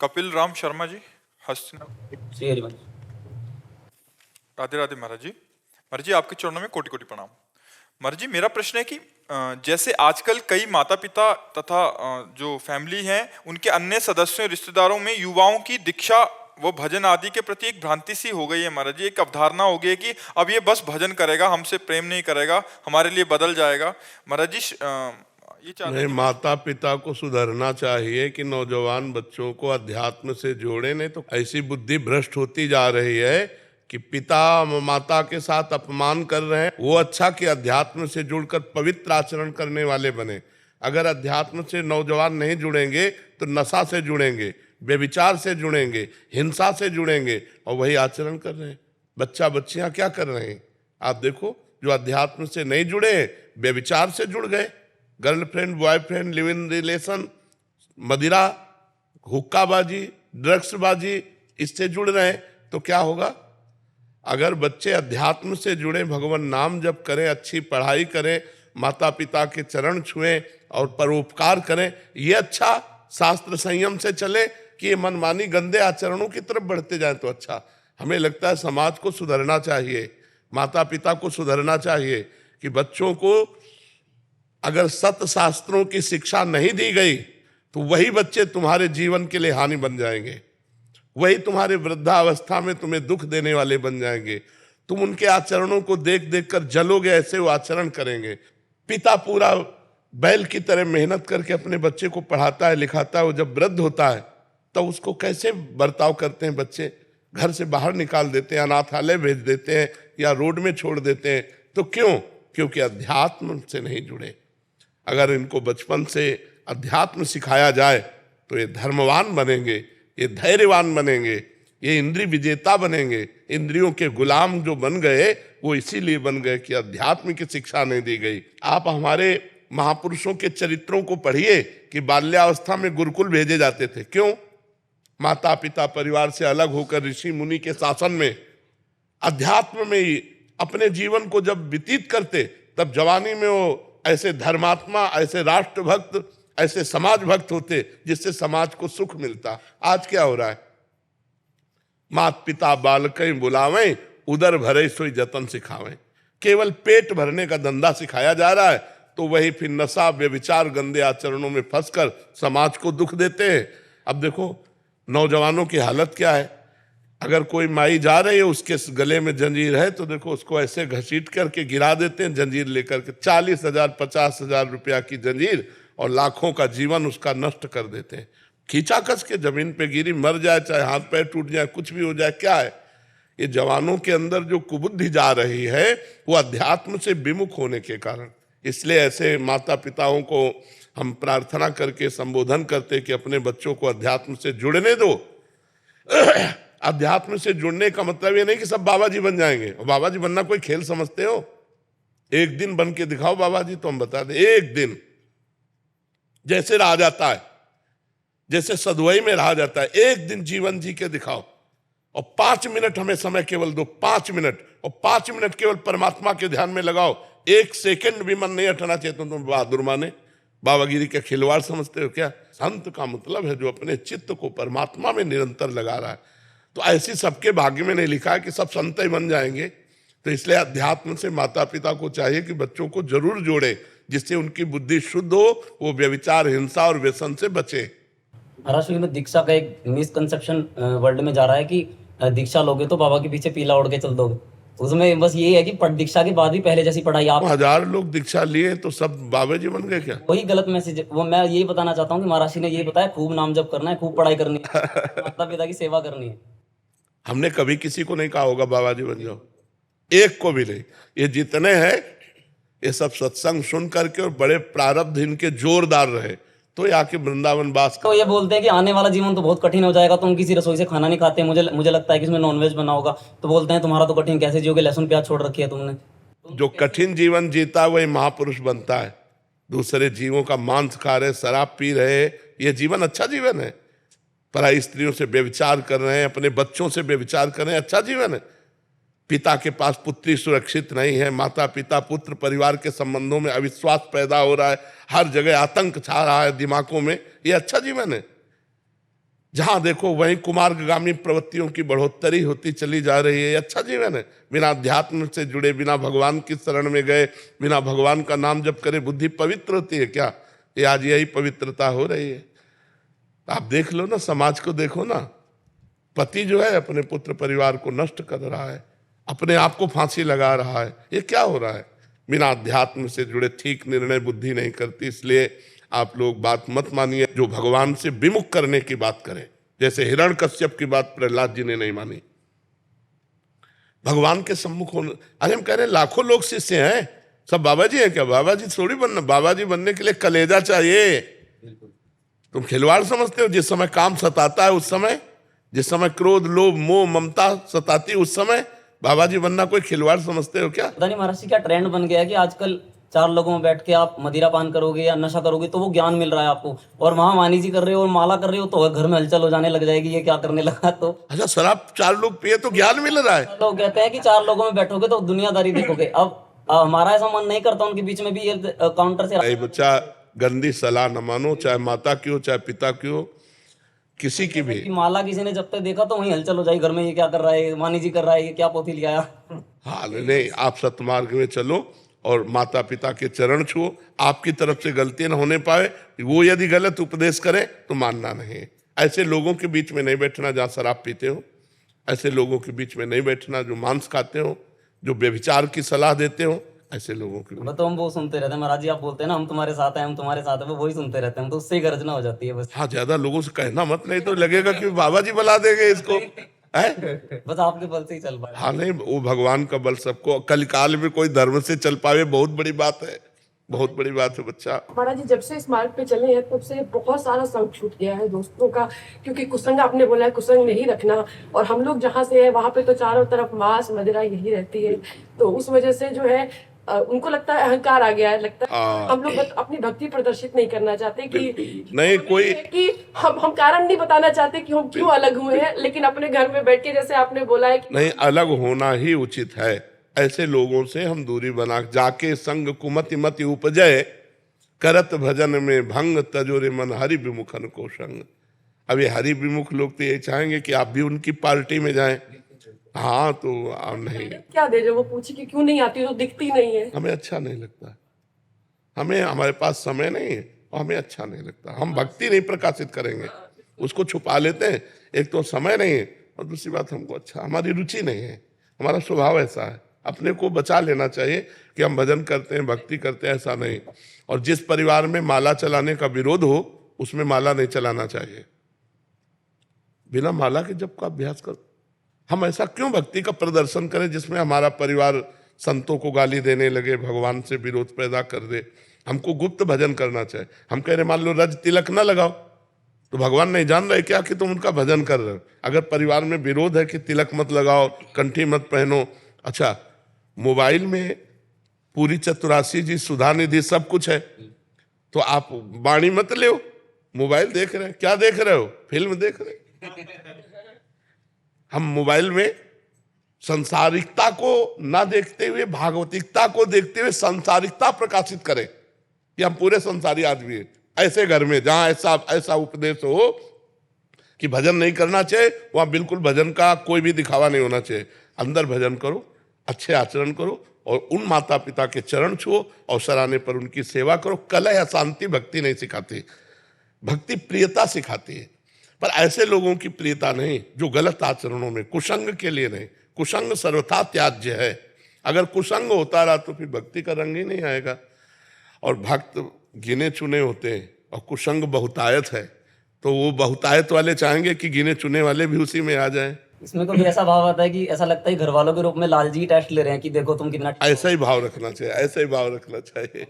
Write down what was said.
कपिल राम शर्मा जी, हस्तिना। श्री हरिवंश। राधे राधे महाराज जी। महाराज जी, आपके चरणों में कोटि कोटि प्रणाम। महाराज जी, मेरा प्रश्न है कि जैसे आजकल कई माता पिता तथा जो फैमिली हैं उनके अन्य सदस्यों रिश्तेदारों में युवाओं की दीक्षा व भजन आदि के प्रति एक भ्रांति सी हो गई है महाराज जी। एक अवधारणा हो गई है कि अब ये बस भजन करेगा, हमसे प्रेम नहीं करेगा, हमारे लिए बदल जाएगा। महाराज जी, ये चाहते नहीं, हैं माता पिता को सुधरना चाहिए कि नौजवान बच्चों को अध्यात्म से जोड़े, नहीं तो ऐसी बुद्धि भ्रष्ट होती जा रही है कि पिता माता के साथ अपमान कर रहे हैं। वो अच्छा कि अध्यात्म से जुड़कर पवित्र आचरण करने वाले बने। अगर अध्यात्म से नौजवान नहीं जुड़ेंगे तो नशा से जुड़ेंगे, व्यभिचार से जुड़ेंगे, हिंसा से जुड़ेंगे, और वही आचरण कर रहे हैं। बच्चा बच्चियां क्या कर रहे हैं आप देखो। जो अध्यात्म से नहीं जुड़े, व्यभिचार से जुड़ गए, girlfriend boyfriend live in relation, मदिरा, हुक्काबाजी, ड्रग्सबाजी, इससे जुड़ रहे हैं। तो क्या होगा? अगर बच्चे अध्यात्म से जुड़े, भगवान नाम जप करें, अच्छी पढ़ाई करें, माता पिता के चरण छुएं और परोपकार करें, ये अच्छा शास्त्र संयम से चले कि ये मनमानी गंदे आचरणों की तरफ बढ़ते जाए तो अच्छा। हमें लगता है समाज को सुधरना चाहिए, माता पिता को सुधरना चाहिए कि बच्चों को अगर सत्य शास्त्रों की शिक्षा नहीं दी गई तो वही बच्चे तुम्हारे जीवन के लिए हानि बन जाएंगे, वही तुम्हारे वृद्धावस्था में तुम्हें दुख देने वाले बन जाएंगे। तुम उनके आचरणों को देख देख कर जलोगे, ऐसे वो आचरण करेंगे। पिता पूरा बैल की तरह मेहनत करके अपने बच्चे को पढ़ाता है, लिखाता है, वो जब वृद्ध होता है तो उसको कैसे बर्ताव करते हैं बच्चे? घर से बाहर निकाल देते हैं, अनाथालय भेज देते हैं या रोड में छोड़ देते हैं। तो क्यों? क्योंकि अध्यात्म से नहीं जुड़े। अगर इनको बचपन से अध्यात्म सिखाया जाए तो ये धर्मवान बनेंगे, ये धैर्यवान बनेंगे, ये इंद्रिय विजेता बनेंगे। इंद्रियों के गुलाम जो बन गए वो इसीलिए बन गए कि अध्यात्म की शिक्षा नहीं दी गई। आप हमारे महापुरुषों के चरित्रों को पढ़िए कि बाल्यावस्था में गुरुकुल भेजे जाते थे। क्यों? माता पिता परिवार से अलग होकर ऋषि मुनि के शासन में अध्यात्म में ही अपने जीवन को जब व्यतीत करते, तब जवानी में वो ऐसे धर्मात्मा, ऐसे राष्ट्रभक्त, ऐसे समाज भक्त होते जिससे समाज को सुख मिलता। आज क्या हो रहा है? मात पिता बालकें बुलावें, उदर भरे सोई जतन सिखावें। केवल पेट भरने का धंधा सिखाया जा रहा है, तो वही फिर नशा व्यभिचार गंदे आचरणों में फंसकर समाज को दुख देते हैं। अब देखो नौजवानों की हालत क्या है। अगर कोई माई जा रही है, उसके गले में जंजीर है, तो देखो उसको ऐसे घसीट करके गिरा देते हैं जंजीर लेकर के। 40,000 50,000 रुपया की जंजीर और लाखों का जीवन उसका नष्ट कर देते हैं। खींचाकस के जमीन पे गिरी, मर जाए, चाहे हाथ पैर टूट जाए, कुछ भी हो जाए, क्या है? ये जवानों के अंदर जो कुबुद्धि जा रही है वो अध्यात्म से विमुख होने के कारण। इसलिए ऐसे माता पिताओं को हम प्रार्थना करके संबोधन करते कि अपने बच्चों को अध्यात्म से जुड़ने दो। अध्यात्म से जुड़ने का मतलब ये नहीं कि सब बाबा जी बन जाएंगे। और बाबा जी बनना कोई खेल समझते हो? एक दिन बन के दिखाओ बाबा जी, तो हम बता दें एक दिन जैसे रहा जाता है, जैसे सदुवई में रहा जाता है, एक दिन जीवन जी के दिखाओ। और 5 मिनट हमें समय केवल दो, 5 मिनट, और 5 मिनट केवल परमात्मा के ध्यान में लगाओ। 1 सेकंड भी मन नहीं हटना चाहिए। तो तुम बहादुर माने, बाबागिरी के खिलवाड़ समझते हो क्या? संत का मतलब है जो अपने चित्त को परमात्मा में निरंतर लगा रहा है। तो ऐसी सबके भाग्य में नहीं लिखा है कि सब संत ही बन जाएंगे। तो इसलिए अध्यात्म से माता पिता को चाहिए कि बच्चों को जरूर जोड़े, जिससे उनकी बुद्धि शुद्ध हो, वो व्यभिचार, हिंसा और व्यसन से बचे। महाराज में दीक्षा का एक मिसकंसेप्शन वर्ल्ड में जा रहा है कि दीक्षा लोगे तो बाबा के पीछे पीला ओढ़ के चल दोगे। उसमें बस ये है कि दीक्षा के बाद भी पहले जैसी पढ़ाई आप 1000 लोग दीक्षा लिए तो सब बाबा जी बन गए क्या? वही गलत मैसेज। वो मैं यही बताना चाहता हूँ कि महाराज जी ने ये बताया खूब नाम जप करना है, खूब पढ़ाई करनी है, माता पिता की सेवा करनी है। हमने कभी किसी को नहीं कहा होगा बाबा जी बन जाओ, एक को भी नहीं। ये जितने हैं ये सब सत्संग सुन करके और बड़े प्रारब्ध इनके जोरदार रहे तो यहाँ के वृंदावन वास। तो ये बोलते हैं कि आने वाला जीवन तो बहुत कठिन हो जाएगा, तुम किसी रसोई से खाना नहीं खाते, मुझे लगता है कि इसमें नॉनवेज बना होगा। तो बोलते हैं तुम्हारा तो कठिन कैसे जियोगे, लहसुन प्याज छोड़ रखी है तुमने। जो कठिन जीवन जीता है वही महापुरुष बनता है। दूसरे जीवों का मांस खा रहे, शराब पी रहे, ये जीवन अच्छा जीवन है? पराई स्त्रियों से व्यभिचार कर रहे हैं, अपने बच्चों से व्यभिचार कर रहे हैं, अच्छा जीवन है? पिता के पास पुत्री सुरक्षित नहीं है, माता पिता पुत्र परिवार के संबंधों में अविश्वास पैदा हो रहा है, हर जगह आतंक छा रहा है दिमागों में, ये अच्छा जीवन है? जहां देखो वहीं कुमार्गामी प्रवृत्तियों की बढ़ोतरी होती चली जा रही है। अच्छा जीवन है, बिना अध्यात्म से जुड़े, बिना भगवान की शरण में गए, बिना भगवान का नाम जप करे बुद्धि पवित्र होती है क्या? ये आज यही पवित्रता हो रही है। आप देख लो ना, समाज को देखो ना, पति जो है अपने पुत्र परिवार को नष्ट कर रहा है, अपने आप को फांसी लगा रहा है। ये क्या हो रहा है? बिना अध्यात्म से जुड़े ठीक निर्णय बुद्धि नहीं करती। इसलिए आप लोग बात मत मानिए जो भगवान से विमुख करने की बात करें, जैसे हिरण्यकश्यप की बात प्रहलाद जी ने नहीं मानी। भगवान के सम्मुख होने, अरे हम कह रहे हैं लाखों लोग शिष्य हैं, सब बाबा जी हैं क्या? बाबा जी थोड़ी बनना, बाबा जी बनने के लिए कलेजा चाहिए। तुम खिलवाड़ समझते हो? जिस समय काम सताता है उस समय, जिस समय क्रोध लोभ मोह ममता सताती उस समय बाबा जी बनना कोई खिलवाड़ समझते हो क्या? पता नहीं महाराज जी क्या ट्रेंड बन गया है कि आजकल 4 लोगों में बैठ के आप मदिरा पान करोगे या नशा करोगे तो वो ज्ञान मिल रहा है आपको, और वहां वाणी जी कर रहे हो और माला कर रहे हो तो घर में हलचल हो जाने लग जाएगी, ये क्या करने लगा। तो अच्छा, शराब 4 लोग पिए तो ज्ञान मिल रहा है? लोग कहते हैं कि 4 लोगों में बैठोगे तो दुनियादारी देखोगे। अब हमारा ऐसा मन नहीं करता उनके बीच में भी ये काउंटर से। बच्चा गंदी सलाह न मानो, चाहे माता की हो चाहे पिता की हो, किसी की भी। कि माला किसी ने जब तक देखा तो वहीं हलचल हो जाएगी घर में, ये क्या कर रहा है, वाणी जी कर रहा है, ये क्या पोथी लिया। हाँ नहीं, आप सतमार्ग में चलो और माता पिता के चरण छुओ। आपकी तरफ से गलती न होने पाए, वो यदि गलत उपदेश करें तो मानना नहीं। ऐसे लोगों के बीच में नहीं बैठना जहाँ शराब पीते हो, ऐसे लोगों के बीच में नहीं बैठना जो मांस खाते हो, जो व्यभिचार की सलाह देते हो, ऐसे लोगों के बीच। तो हम वो सुनते रहते हैं महाराज जी, आप बोलते हैं ना हम तुम्हारे साथ हैं, हम तुम्हारे साथ हैं, वो वही सुनते रहते हैं हम तो, उससे ही गर्जना हो जाती है बस। हाँ, ज्यादा लोगों से कहना मत, नहीं तो लगेगा कि बाबा जी बुला देंगे इसको है। बस आपके बल से ही चल पाए। हाँ नहीं, वो भगवान का बल सबको, कल काल में कोई धर्म से चल पावे बहुत बड़ी बात है, बहुत बड़ी बात है बच्चा। महाराज जी जब से इस मार्ग पे चले हैं तब से बहुत सारा संग छूट गया है दोस्तों का, क्योंकि कुसंग आपने बोला है कुसंग नहीं रखना, और हम लोग जहाँ से है वहाँ पे तो चारों तरफ मांस मदिरा यही रहती है, तो उस वजह से जो है उनको लगता है अहंकार आ गया है, लगता है हम लोग अपनी भक्ति प्रदर्शित नहीं करना चाहते कि नहीं कोई कि हम कारण नहीं बताना चाहते कि हम क्यों अलग हुए हैं, लेकिन अपने घर में बैठ के जैसे आपने बोला है कि नहीं, अलग होना ही उचित है। ऐसे लोगों से हम दूरी बना, जाके संग कुमति मति उपजय, करत भजन में भंग तजोरे मन हरि विमुखन को संग। अब ये हरि विमुख लोग तो ये चाहेंगे कि आप भी उनकी पार्टी में जाएं। हाँ तो नहीं, क्या दे जो वो पूछी कि क्यों नहीं आती, तो दिखती नहीं है। हमें अच्छा नहीं लगता, हमें, हमारे पास समय नहीं है और हमें अच्छा नहीं लगता। हम भक्ति नहीं प्रकाशित करेंगे, उसको छुपा लेते हैं। एक तो समय नहीं है और दूसरी बात हमको अच्छा, हमारी रुचि नहीं है, हमारा स्वभाव ऐसा है। अपने को बचा लेना चाहिए कि हम भजन करते हैं भक्ति करते हैं, ऐसा नहीं। और जिस परिवार में माला चलाने का विरोध हो उसमें माला नहीं चलाना चाहिए, बिना माला के जप का अभ्यास करो। हम ऐसा क्यों भक्ति का प्रदर्शन करें जिसमें हमारा परिवार संतों को गाली देने लगे, भगवान से विरोध पैदा कर दे। हमको गुप्त भजन करना चाहिए। हम कह रहे मान लो रज तिलक ना लगाओ, तो भगवान नहीं जान रहे क्या कि तुम उनका भजन कर रहे हो? अगर परिवार में विरोध है कि तिलक मत लगाओ, कंठी मत पहनो, अच्छा मोबाइल में पूरी चतुरासी जी सुधा निधि सब कुछ है, तो आप वाणी मत ले, मोबाइल देख रहे हैं, क्या देख रहे हो? फिल्म देख रहे हैं। हम मोबाइल में संसारिकता को ना देखते हुए भागवतिकता को देखते हुए संसारिकता प्रकाशित करें कि हम पूरे संसारी आदमी हैं। ऐसे घर में जहां ऐसा उपदेश हो कि भजन नहीं करना चाहिए, वहां बिल्कुल भजन का कोई भी दिखावा नहीं होना चाहिए। अंदर भजन करो, अच्छे आचरण करो और उन माता पिता के चरण छुओ, अवसर आने पर उनकी सेवा करो। कलह या शांति भक्ति नहीं सिखाती, भक्ति प्रियता सिखाती है। पर ऐसे लोगों की प्रियता नहीं जो गलत आचरणों में, कुसंग के लिए नहीं। कुसंग सर्वथा त्याज्य है। अगर कुसंग होता रहा तो फिर भक्ति का रंग ही नहीं आएगा। और भक्त गिने चुने होते हैं और कुसंग बहुतायत है, तो वो बहुतायत वाले चाहेंगे कि गिने चुने वाले भी उसी में आ जाएं। इसमें कभी ऐसा भाव आता है कि ऐसा लगता है घर वालों के रूप में लालजी टेस्ट ले रहे हैं कि देखो तुम कितना। ऐसा ही भाव रखना चाहिए, ऐसा ही भाव रखना चाहिए।